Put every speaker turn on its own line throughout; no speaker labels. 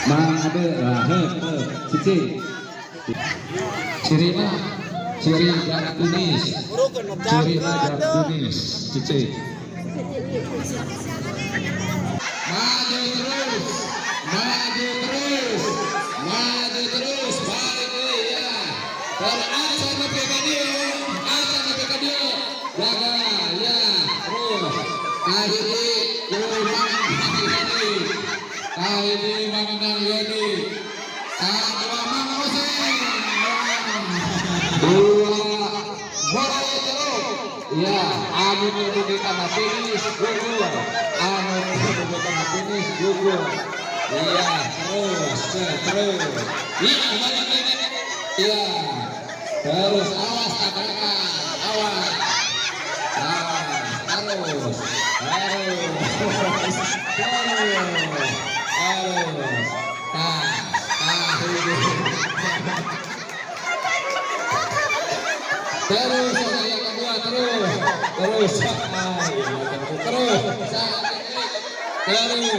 Mang Ade Cici Cirina Ciri dan Tunis Cirina dan Tunis Cici maju terus balik ya terasa sampai kadio jaga ya terus kahiji Mang Yodi dua Mang Hussein dua mulai terus ya anu menduduki karena finish gugur iya terus iya terus awas tabrakan awas terus yang kedua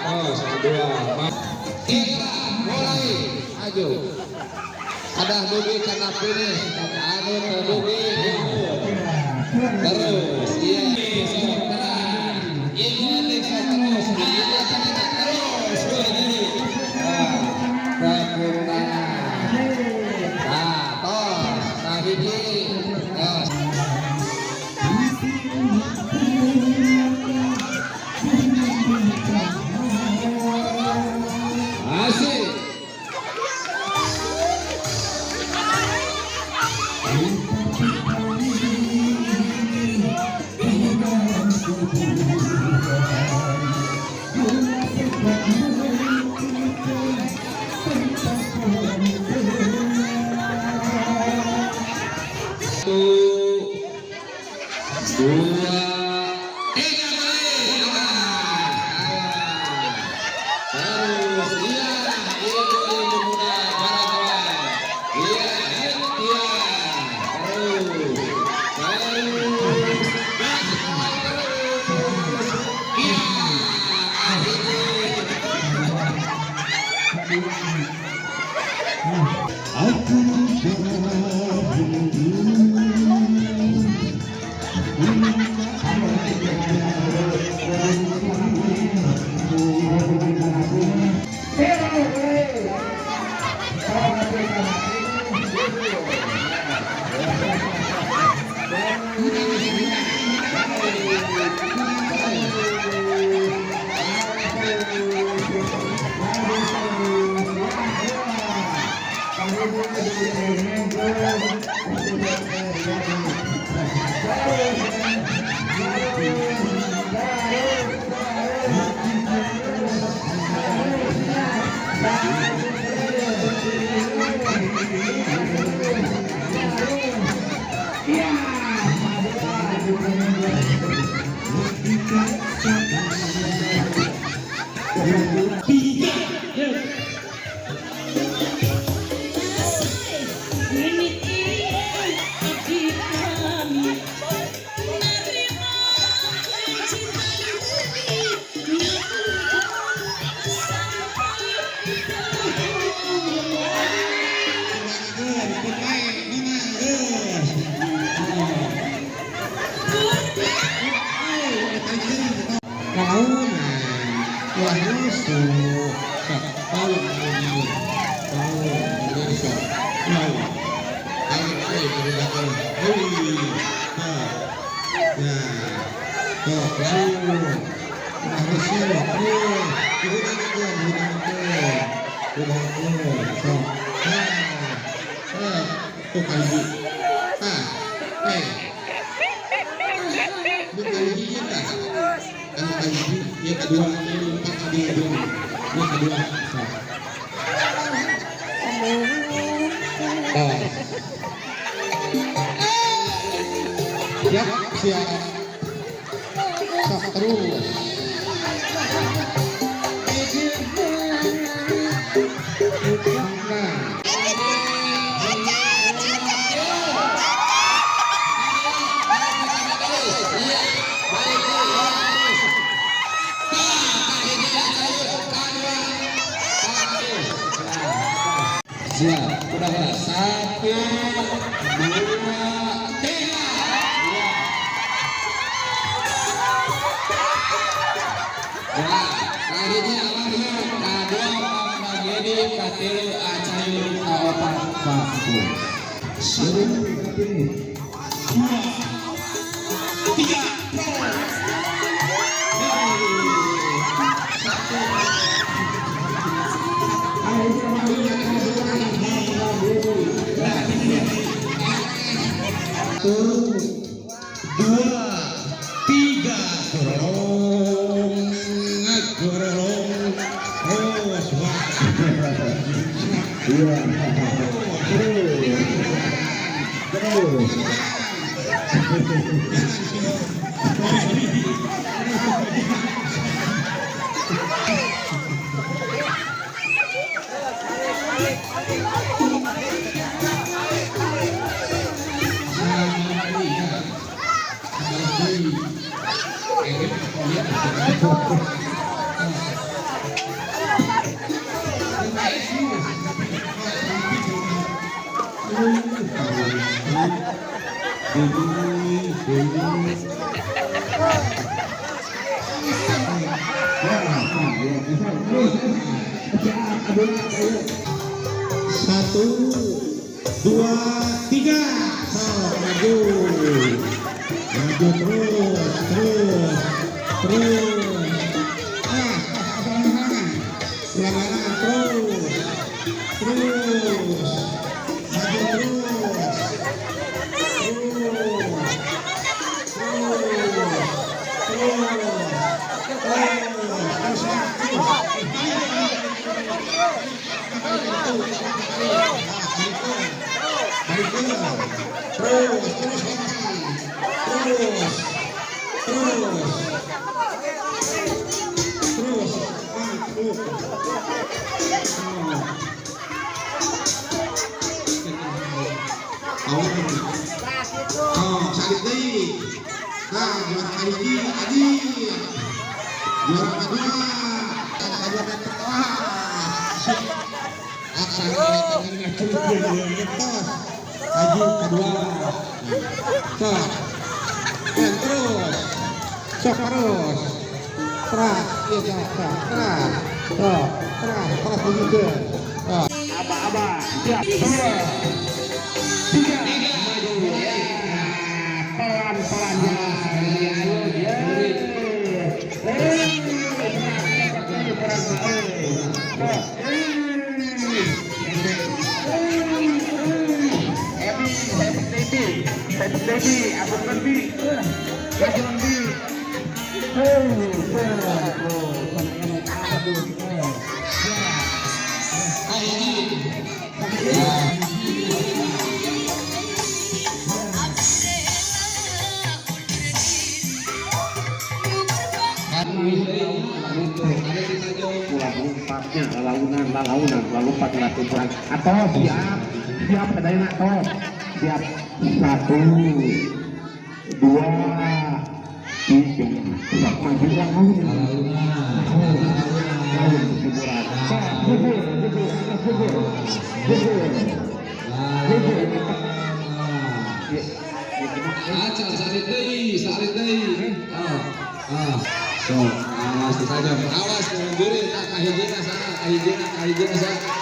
terus kedua kita mulai maju ada dugi karena finish ada dugi terus Siap, udah ya. 1, 2, 3. Ya, akhirnya awalnya kadang menjadi katilu acayu kaopat paku. 1, 2, 3. Dua, tiga, gorong, terus, Satu, dua, tiga, maju terus, sakit deh. Nah, juara Adi, juara kedua, Haji kedua, dan terus, terus, begitu. Aba, siap, 2, 3, pelan-pelan lompat latihan atau siap kedainak atau siap 1, 2, 3 maju so, awas saja, awas diri, kahijina sana, kahijina sana.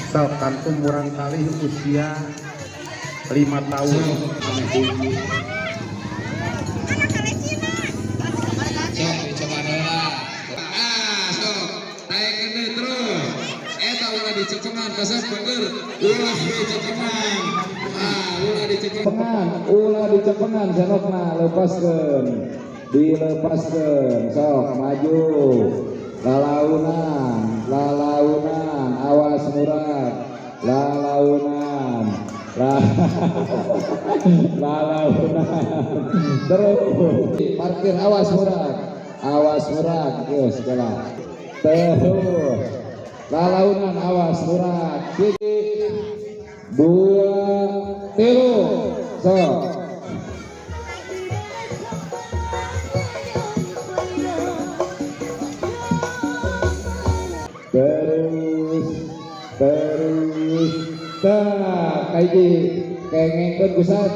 So, kantung murang kali usia 5 tahun. Coba dulu. So, naik ini terus. Ulah dicepengan, kasar bener. Ulah dicepengan, janokna lepaskan, dilepaskan, sok maju, lalaunan, awas murah, lalaunan, terus parkir, awas murah, terus segala, terus. Lalaunan awas murah, 2, 3, so
terus tak kayak ngengkon bisa